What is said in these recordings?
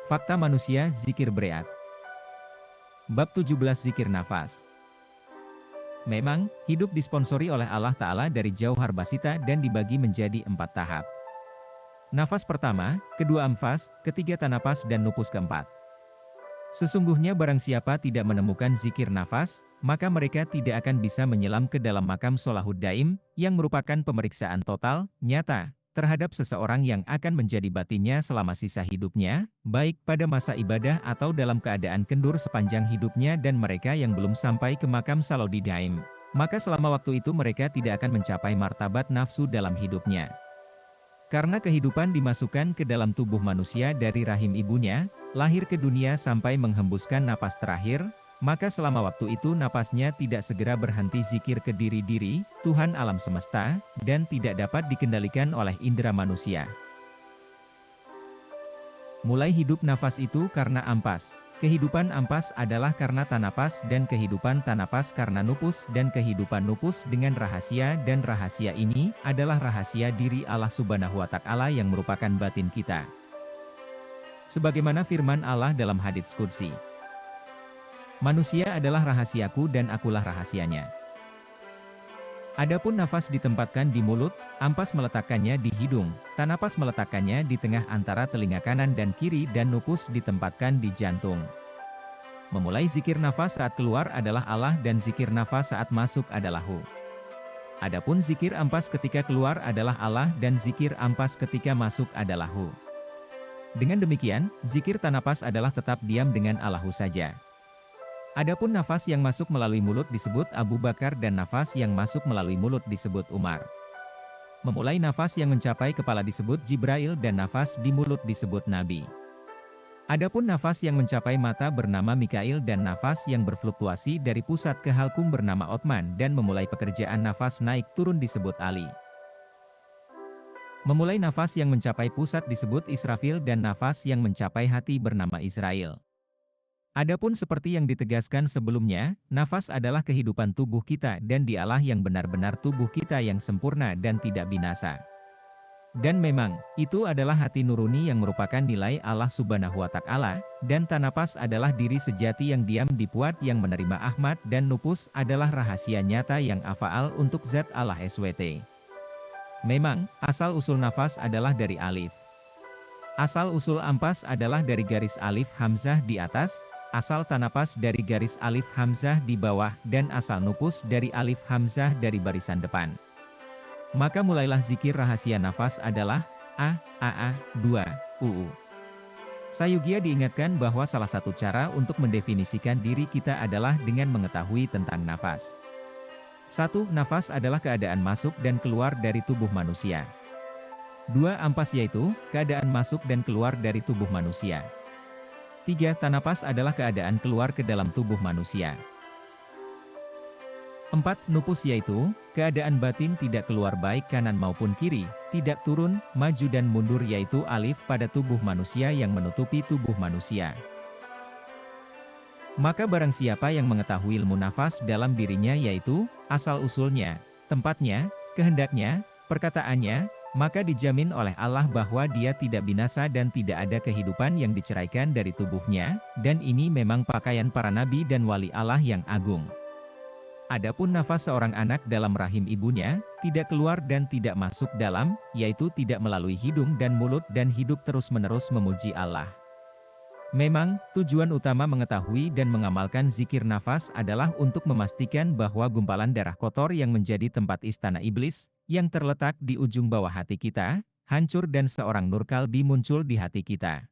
Fakta manusia zikir bereat. Bab 17 Zikir nafas. Memang, hidup disponsori oleh Allah Ta'ala dari Jauhar Basita dan dibagi menjadi 4 tahap. Nafas pertama, kedua anfas, ketiga tanapas dan nupus keempat. Sesungguhnya barang siapa tidak menemukan zikir nafas, maka mereka tidak akan bisa menyelam ke dalam makam Sholahud Daim, yang merupakan pemeriksaan total, nyata, terhadap seseorang yang akan menjadi batinnya selama sisa hidupnya, baik pada masa ibadah atau dalam keadaan kendur sepanjang hidupnya dan mereka yang belum sampai ke makam Sholahud Daim. Maka selama waktu itu mereka tidak akan mencapai martabat nafsu dalam hidupnya. Karena kehidupan dimasukkan ke dalam tubuh manusia dari rahim ibunya, lahir ke dunia sampai menghembuskan napas terakhir, maka selama waktu itu napasnya tidak segera berhenti zikir ke diri-diri, Tuhan alam semesta, dan tidak dapat dikendalikan oleh indera manusia. Mulai hidup nafas itu karena ampas, kehidupan ampas adalah karena tanapas dan kehidupan tanapas karena nupus dan kehidupan nupus dengan rahasia dan rahasia ini adalah rahasia diri Allah Subhanahu wa Ta'ala yang merupakan batin kita. Sebagaimana firman Allah dalam hadits qudsi. Manusia adalah rahasiaku dan akulah rahasianya. Adapun nafas ditempatkan di mulut, ampas meletakkannya di hidung, tanapas meletakkannya di tengah antara telinga kanan dan kiri dan nupus ditempatkan di jantung. Memulai zikir nafas saat keluar adalah Allah dan zikir nafas saat masuk adalah Hu. Adapun zikir ampas ketika keluar adalah Allah dan zikir ampas ketika masuk adalah Hu. Dengan demikian, zikir tanapas adalah tetap diam dengan Allahu saja. Adapun nafas yang masuk melalui mulut disebut Abu Bakar dan nafas yang masuk melalui mulut disebut Umar. Memulai nafas yang mencapai kepala disebut Jibrail dan nafas di mulut disebut Nabi. Adapun nafas yang mencapai mata bernama Mikail dan nafas yang berfluktuasi dari pusat ke halkum bernama Othman dan memulai pekerjaan nafas naik turun disebut Ali. Memulai nafas yang mencapai pusat disebut Israfil dan nafas yang mencapai hati bernama Israel. Adapun seperti yang ditegaskan sebelumnya, nafas adalah kehidupan tubuh kita dan dialah yang benar-benar tubuh kita yang sempurna dan tidak binasa. Dan memang, itu adalah hati nuruni yang merupakan nilai Allah Subhanahu wa Ta'ala, dan tanapas adalah diri sejati yang diam di puat yang menerima Ahmad dan nupus adalah rahasia nyata yang afaal untuk zat Allah SWT. Memang, asal-usul nafas adalah dari alif. Asal-usul ampas adalah dari garis alif hamzah di atas, asal tanapas dari garis alif hamzah di bawah dan asal nupus dari alif hamzah dari barisan depan. Maka mulailah zikir rahasia nafas adalah A, 2, UU. Sayugya diingatkan bahwa salah satu cara untuk mendefinisikan diri kita adalah dengan mengetahui tentang nafas. 1. Nafas adalah keadaan masuk dan keluar dari tubuh manusia. 2. Ampas yaitu keadaan masuk dan keluar dari tubuh manusia. 3. Tanapas adalah keadaan keluar ke dalam tubuh manusia. 4. Nupus yaitu keadaan batin tidak keluar baik kanan maupun kiri, tidak turun, maju dan mundur yaitu alif pada tubuh manusia yang menutupi tubuh manusia. Maka barang siapa yang mengetahui ilmu nafas dalam dirinya yaitu asal-usulnya, tempatnya, kehendaknya, perkataannya, maka dijamin oleh Allah bahwa dia tidak binasa dan tidak ada kehidupan yang diceraikan dari tubuhnya, dan ini memang pakaian para nabi dan wali Allah yang agung. Adapun nafas seorang anak dalam rahim ibunya, tidak keluar dan tidak masuk dalam, yaitu tidak melalui hidung dan mulut dan hidup terus-menerus memuji Allah. Memang, tujuan utama mengetahui dan mengamalkan zikir nafas adalah untuk memastikan bahwa gumpalan darah kotor yang menjadi tempat istana iblis, yang terletak di ujung bawah hati kita, hancur dan seorang nur kalbi muncul di hati kita.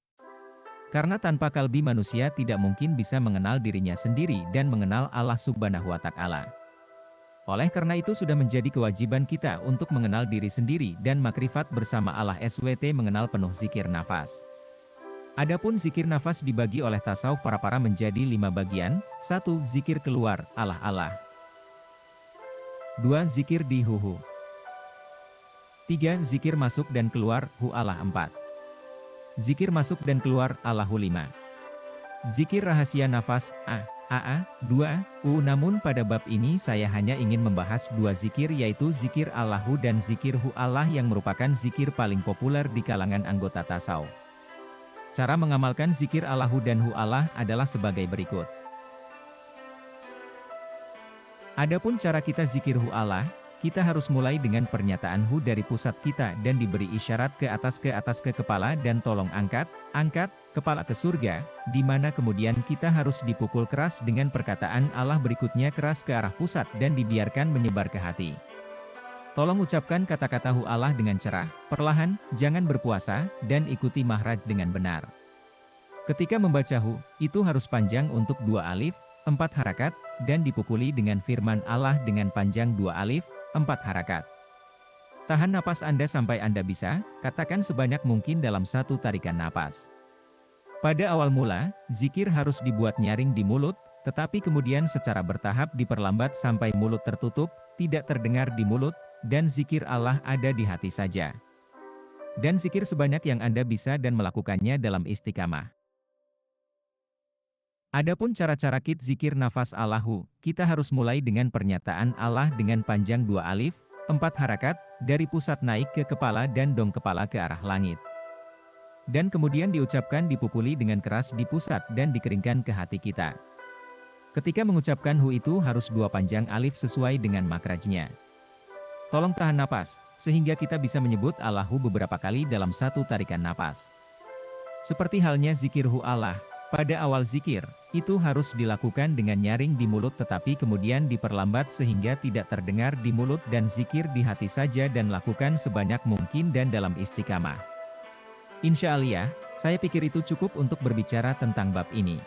Karena tanpa kalbi manusia tidak mungkin bisa mengenal dirinya sendiri dan mengenal Allah Subhanahu wa Ta'ala. Oleh karena itu sudah menjadi kewajiban kita untuk mengenal diri sendiri dan makrifat bersama Allah SWT mengenal penuh zikir nafas. Adapun zikir nafas dibagi oleh tasawuf para menjadi 5 bagian. 1. Zikir keluar, Allah. 2. Zikir di hu. 3. Zikir masuk dan keluar, hu Allah. 4. Zikir masuk dan keluar, Allahu 5. Zikir rahasia nafas, A, 2, U. Namun pada bab ini saya hanya ingin membahas 2 zikir yaitu zikir Allahu dan zikir hu Allah yang merupakan zikir paling populer di kalangan anggota tasawuf. Cara mengamalkan zikir Allahu dan Hu Allah adalah sebagai berikut. Adapun cara kita zikir Hu Allah, kita harus mulai dengan pernyataan Hu dari pusat kita dan diberi isyarat ke atas ke kepala dan tolong angkat kepala ke surga, di mana kemudian kita harus dipukul keras dengan perkataan Allah berikutnya keras ke arah pusat dan dibiarkan menyebar ke hati. Tolong ucapkan kata-kata Hu Allah dengan cerah, perlahan, jangan berpuasa, dan ikuti mahraj dengan benar. Ketika membaca Hu, itu harus panjang untuk 2 alif, 4 harakat, dan dipukuli dengan firman Allah dengan panjang 2 alif, 4 harakat. Tahan napas Anda sampai Anda bisa, katakan sebanyak mungkin dalam satu tarikan napas. Pada awal mula, zikir harus dibuat nyaring di mulut, tetapi kemudian secara bertahap diperlambat sampai mulut tertutup, tidak terdengar di mulut, dan zikir Allah ada di hati saja. Dan zikir sebanyak yang Anda bisa dan melakukannya dalam istiqamah. Adapun cara-cara kit zikir nafas Allahu, kita harus mulai dengan pernyataan Allah dengan panjang 2 alif, 4 harakat, dari pusat naik ke kepala dan dong kepala ke arah langit. Dan kemudian diucapkan dipukuli dengan keras di pusat dan dikeringkan ke hati kita. Ketika mengucapkan Hu itu harus 2 panjang alif sesuai dengan makrajnya. Tolong tahan napas, sehingga kita bisa menyebut Allahu beberapa kali dalam satu tarikan napas. Seperti halnya zikir Hu Allah. Pada awal zikir, itu harus dilakukan dengan nyaring di mulut tetapi kemudian diperlambat sehingga tidak terdengar di mulut dan zikir di hati saja dan lakukan sebanyak mungkin dan dalam istiqamah. Insya Allah, saya pikir itu cukup untuk berbicara tentang bab ini.